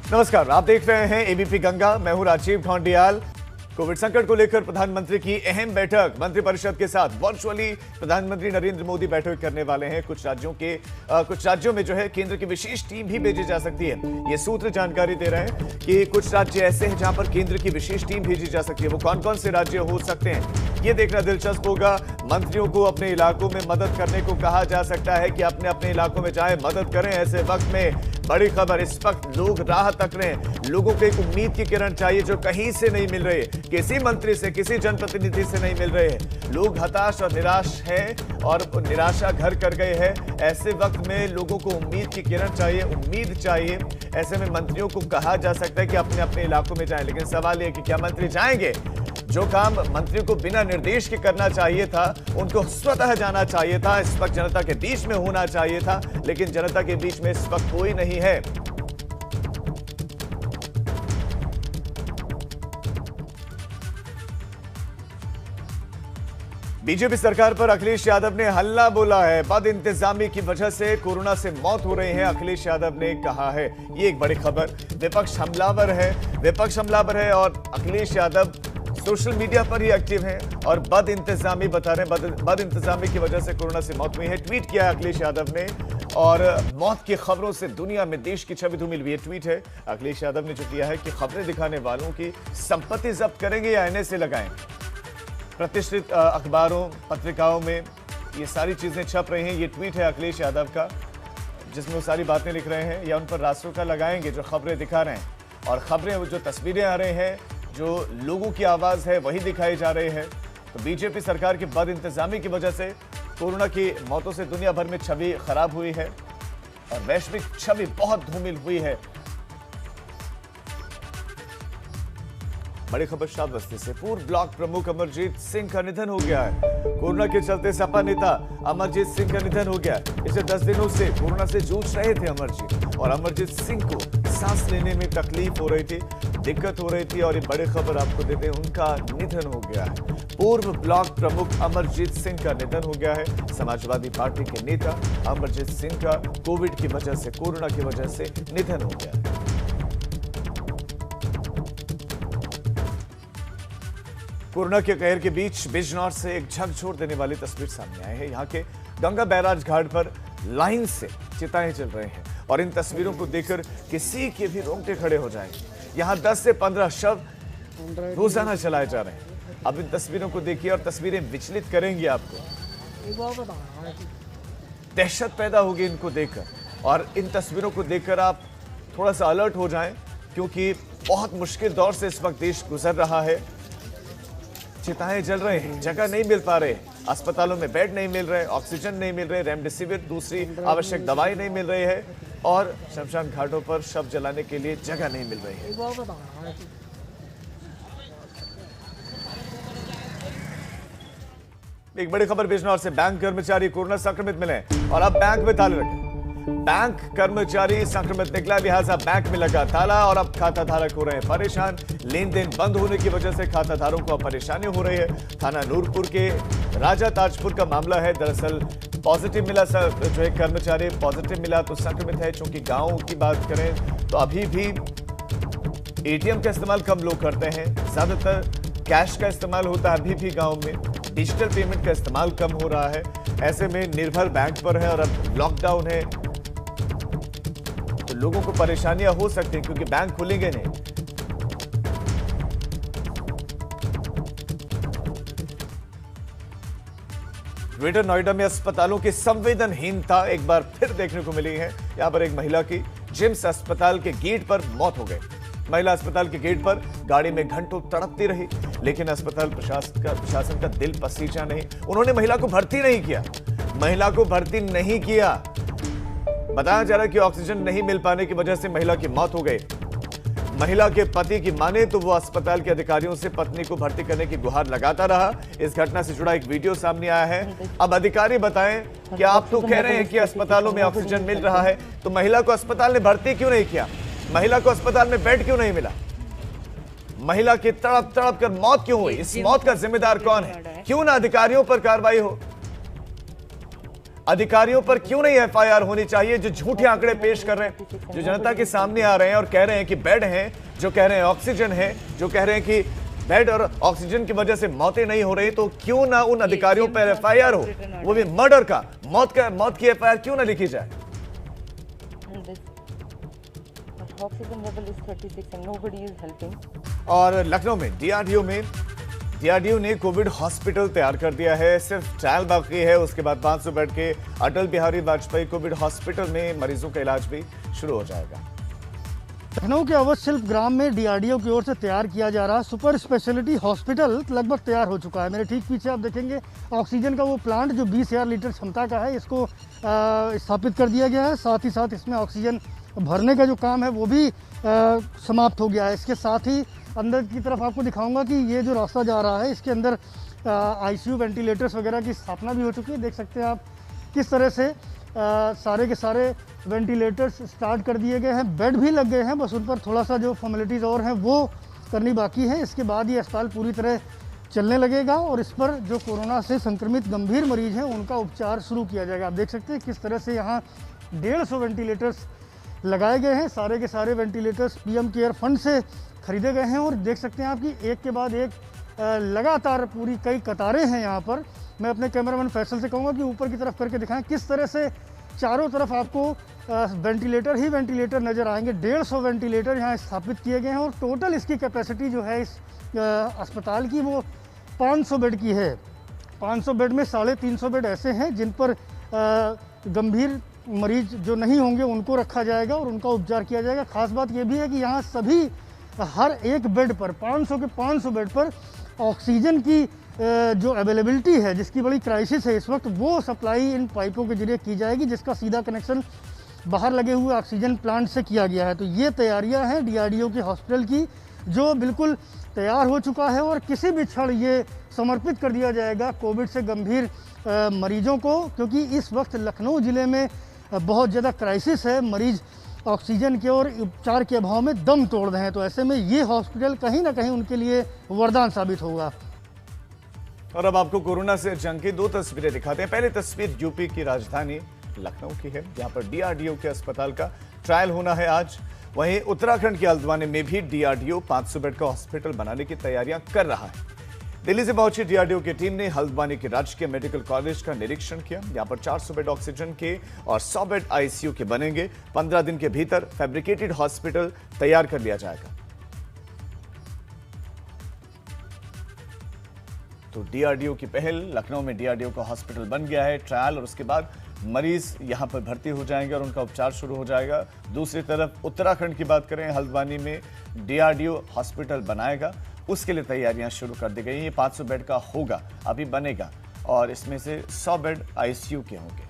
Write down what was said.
नमस्कार, आप देख रहे हैं एबीपी गंगा। मैं हूं राजीव ढोंडियाल। कोविड संकट को लेकर प्रधानमंत्री की अहम बैठक, मंत्रिपरिषद के साथ वर्चुअली प्रधानमंत्री नरेंद्र मोदी बैठक करने वाले हैं। कुछ राज्यों में जो है केंद्र की विशेष टीम भी भेजी जा सकती है। ये सूत्र जानकारी दे रहे हैं कि कुछ राज्य ऐसे हैं जहां पर केंद्र की विशेष टीम भेजी जा सकती है। वो कौन कौन से राज्य हो सकते हैं, ये देखना दिलचस्प होगा। मंत्रियों को अपने इलाकों में मदद करने को कहा जा सकता है कि अपने अपने इलाकों में जाएं, मदद करें। ऐसे वक्त में बड़ी खबर, इस वक्त लोग राह तक रहे हैं। लोगों को एक उम्मीद की किरण चाहिए जो कहीं से नहीं मिल रही है, किसी मंत्री से, किसी जनप्रतिनिधि से नहीं मिल रहे हैं। लोग हताश और निराश हैं और निराशा घर कर गए हैं। ऐसे वक्त में लोगों को उम्मीद की किरण चाहिए, उम्मीद चाहिए। ऐसे में मंत्रियों को कहा जा सकता है कि अपने अपने इलाकों में जाएं, लेकिन सवाल यह कि क्या मंत्री जाएंगे? जो काम मंत्रियों को बिना निर्देश के करना चाहिए था, उनको स्वतः जाना चाहिए था, इस वक्त जनता के बीच में होना चाहिए था, लेकिन जनता के बीच में इस वक्त कोई नहीं है। बीजेपी सरकार पर अखिलेश यादव ने हल्ला बोला है। बद इंतजामी की वजह से कोरोना से मौत हो रही है, अखिलेश यादव ने कहा है। ये एक बड़ी खबर। विपक्ष हमलावर है और अखिलेश यादव सोशल मीडिया पर ही एक्टिव हैं और बद इंतजामी बता रहे हैं। बद इंतजामी की वजह से कोरोना से मौत हुई है। ट्वीट किया है अखिलेश यादव ने और मौत की खबरों से दुनिया में देश की छवि धूमिल हुई है। ट्वीट है अखिलेश यादव ने जो किया है कि खबरें दिखाने वालों की संपत्ति जब्त करेंगे या एनए से लगाएं। प्रतिष्ठित अखबारों, पत्रिकाओं में ये सारी चीजें छप रही हैं। ये ट्वीट है अखिलेश यादव का जिसमें वो सारी बातें लिख रहे हैं, या उन पर रास्तों का लगाएंगे जो खबरें दिखा रहे हैं। और खबरें, जो तस्वीरें आ रही हैं, जो लोगों की आवाज है, वही दिखाई जा रही है। तो बीजेपी सरकार की बद इंतजामी की वजह से कोरोना की मौतों से दुनिया भर में छवि खराब हुई है और वैश्विक छवि बहुत धूमिल हुई है। बड़ी खबर श्रावस्ती से। पूर्व ब्लॉक प्रमुख अमरजीत सिंह का निधन हो गया है। कोरोना के चलते सपा नेता अमरजीत सिंह का निधन हो गया। पिछले 10 दिनों से कोरोना से जूझ रहे थे अमरजीत, और अमरजीत सिंह को सांस लेने में तकलीफ हो रही थी, दिक्कत हो रही थी, और ये बड़ी खबर आपको देते हैं, उनका निधन हो गया है। पूर्व ब्लॉक प्रमुख अमरजीत सिंह का निधन हो गया है। समाजवादी पार्टी के नेता अमरजीत सिंह का कोविड की वजह से, कोरोना की वजह से निधन हो गया है। कोरोना के कहर के बीच बिजनौर से एक झकझोर देने वाली तस्वीर सामने आई है। यहाँ के गंगा बैराज घाट पर लाइन से चिताएं जल रहे हैं और इन तस्वीरों को देखकर किसी के भी रोंगटे खड़े हो जाएंगे। यहाँ 10 से 15 शव रोजाना चलाए जा रहे हैं। अब इन तस्वीरों को देखिए और तस्वीरें विचलित करेंगी आपको। दहशत पैदा होगी इनको देखकर, और इन तस्वीरों को देखकर आप थोड़ा सा अलर्ट हो जाएं, क्योंकि बहुत मुश्किल दौर से इस वक्त देश गुजर रहा है। चिताएं जल रहे हैं, जगह नहीं मिल पा रहे, अस्पतालों में बेड नहीं मिल रहे, ऑक्सीजन नहीं मिल रहे, रेमडेसिविर दूसरी आवश्यक दवाई नहीं मिल रही है, और शमशान घाटों पर शव जलाने के लिए जगह नहीं मिल रही है। एक बड़ी खबर बिजनौर से। बैंक कर्मचारी कोरोना संक्रमित मिले और अब बैंक में ताले लगे। बैंक कर्मचारी संक्रमित निकला, लिहाजा बैंक में लगा ताला और अब खाता धारक हो रहे हैं परेशान। लेन देन बंद होने की वजह से खाता धारकों को परेशानी हो रही है। थाना नूरपुर के राजा ताजपुर का मामला है। दरअसल पॉजिटिव मिला, जो है कर्मचारी पॉजिटिव मिला तो संक्रमित है। चूंकि गांव की बात करें तो अभी भी एटीएम का इस्तेमाल कम लोग करते हैं, ज्यादातर कैश का इस्तेमाल होता है अभी भी गांव में। डिजिटल पेमेंट का इस्तेमाल कम हो रहा है। ऐसे में निर्भर बैंक पर है और अब लॉकडाउन है तो लोगों को परेशानियां हो सकती हैं, क्योंकि बैंक खुलेंगे नहीं। ग्रेटर नोएडा में अस्पतालों की संवेदनहीनता एक बार फिर देखने को मिली है। यहां पर एक महिला की जिम्स अस्पताल के गेट पर मौत हो गई। महिला अस्पताल के गेट पर गाड़ी में घंटों तड़पती रही, लेकिन अस्पताल प्रशासन का दिल पसीजा नहीं। उन्होंने महिला को भर्ती नहीं किया। बताया जा रहा है कि ऑक्सीजन नहीं मिल पाने की वजह से महिला की मौत हो गई। महिला के पति की माने तो वो अस्पताल के अधिकारियों से पत्नी को भर्ती करने की गुहार लगाता रहा। इस घटना से जुड़ा एक वीडियो सामने आया है। अब अधिकारी बताएं कि आप तो कह रहे हैं कि अस्पतालों में ऑक्सीजन मिल रहा है, तो महिला को अस्पताल ने भर्ती क्यों नहीं किया? महिला को अस्पताल में बेड क्यों नहीं मिला? महिला की तड़प तड़प कर मौत क्यों हुई? इस मौत का जिम्मेदार कौन है? क्यों ना अधिकारियों पर कार्रवाई हो? अधिकारियों पर क्यों नहीं एफआईआर होनी चाहिए जो झूठे आंकड़े पेश कर रहे हैं, जो जनता के सामने आ रहे हैं और कह रहे हैं कि बेड हैं, जो कह रहे हैं ऑक्सीजन है, जो कह रहे हैं कि बेड और ऑक्सीजन की वजह से मौतें नहीं हो रही, तो क्यों ना उन अधिकारियों पर एफआईआर हो, वो भी मर्डर का, मौत की एफआईआर क्यों ना लिखी जाए। Oxygen level is 36 and nobody is helping. और लखनऊ में डीआरडीओ ने कोविड हॉस्पिटल तैयार कर दिया है। सिर्फ ट्रायल बाकी है, उसके बाद 500 बेड के अटल बिहारी वाजपेयी कोविड हॉस्पिटल में मरीजों का इलाज भी शुरू हो जाएगा। लखनऊ के अवध शिल्प ग्राम में डीआरडीओ की ओर से तैयार किया जा रहा सुपर स्पेशलिटी हॉस्पिटल लगभग तैयार हो चुका है। मेरे ठीक पीछे आप देखेंगे ऑक्सीजन का वो प्लांट जो 20,000 लीटर क्षमता का है, इसको स्थापित कर दिया गया है। साथ ही साथ इसमें ऑक्सीजन भरने का जो काम है वो भी समाप्त हो गया है। इसके साथ ही अंदर की तरफ आपको दिखाऊंगा कि ये जो रास्ता जा रहा है इसके अंदर आईसीयू वेंटिलेटर्स वगैरह की स्थापना भी हो चुकी है। देख सकते हैं आप किस तरह से सारे के सारे वेंटिलेटर्स स्टार्ट कर दिए गए हैं, बेड भी लग गए हैं, बस उन पर थोड़ा सा जो फॉर्मेलिटीज़ और हैं वो करनी बाकी है। इसके बाद ये अस्पताल पूरी तरह चलने लगेगा और इस पर जो कोरोना से संक्रमित गंभीर मरीज हैं उनका उपचार शुरू किया जाएगा। आप देख सकते हैं किस तरह से यहाँ 150 वेंटिलेटर्स लगाए गए हैं। सारे के सारे वेंटिलेटर्स पीएम केयर फंड से खरीदे गए हैं और देख सकते हैं आप कि एक के बाद एक लगातार पूरी कई कतारें हैं यहाँ पर। मैं अपने कैमरामैन फैसल से कहूँगा कि ऊपर की तरफ करके दिखाएं किस तरह से चारों तरफ आपको वेंटिलेटर ही वेंटिलेटर नज़र आएंगे। 150 वेंटिलेटर यहाँ स्थापित किए गए हैं और टोटल इसकी कैपेसिटी जो है इस अस्पताल की वो 500 बेड की है। 500 बेड में 350 बेड ऐसे हैं जिन पर गंभीर मरीज जो नहीं होंगे उनको रखा जाएगा और उनका उपचार किया जाएगा। खास बात यह भी है कि यहाँ सभी हर एक बेड पर 500 के 500 बेड पर ऑक्सीजन की जो अवेलेबिलिटी है, जिसकी बड़ी क्राइसिस है इस वक्त, वो सप्लाई इन पाइपों के जरिए की जाएगी, जिसका सीधा कनेक्शन बाहर लगे हुए ऑक्सीजन प्लांट से किया गया है। तो ये तैयारियां हैं डीआरडीओ के हॉस्पिटल की जो बिल्कुल तैयार हो चुका है और किसी भी क्षण ये समर्पित कर दिया जाएगा कोविड से गंभीर मरीजों को, क्योंकि इस वक्त लखनऊ ज़िले में बहुत ज़्यादा क्राइसिस है। मरीज ऑक्सीजन के और उपचार के अभाव में दम तोड़ रहे हैं, तो ऐसे में ये हॉस्पिटल कहीं ना कहीं उनके लिए वरदान साबित होगा। और अब आपको कोरोना से जंग की 2 तस्वीरें दिखाते हैं। पहली तस्वीर यूपी की राजधानी लखनऊ की है, जहां पर डीआरडीओ के अस्पताल का ट्रायल होना है आज। वहीं उत्तराखंड के हल्द्वानी में भी डीआरडीओ 500 बेड का हॉस्पिटल बनाने की तैयारियां कर रहा है। दिल्ली से पहुंची डीआरडीओ की टीम ने हल्द्वानी के राजकीय मेडिकल कॉलेज का निरीक्षण किया। यहां पर 400 बेड ऑक्सीजन के और 100 बेड आईसीयू के बनेंगे। 15 दिन के भीतर फैब्रिकेटेड हॉस्पिटल तैयार कर लिया जाएगा। तो डीआरडीओ की पहल, लखनऊ में डीआरडीओ का हॉस्पिटल बन गया है, ट्रायल, और उसके बाद मरीज यहां पर भर्ती हो जाएंगे और उनका उपचार शुरू हो जाएगा। दूसरी तरफ उत्तराखंड की बात करें, हल्द्वानी में डीआरडीओ हॉस्पिटल बनाएगा, उसके लिए तैयारियां शुरू कर दी गई। ये 500 बेड का होगा, अभी बनेगा, और इसमें से 100 बेड आईसीयू के होंगे।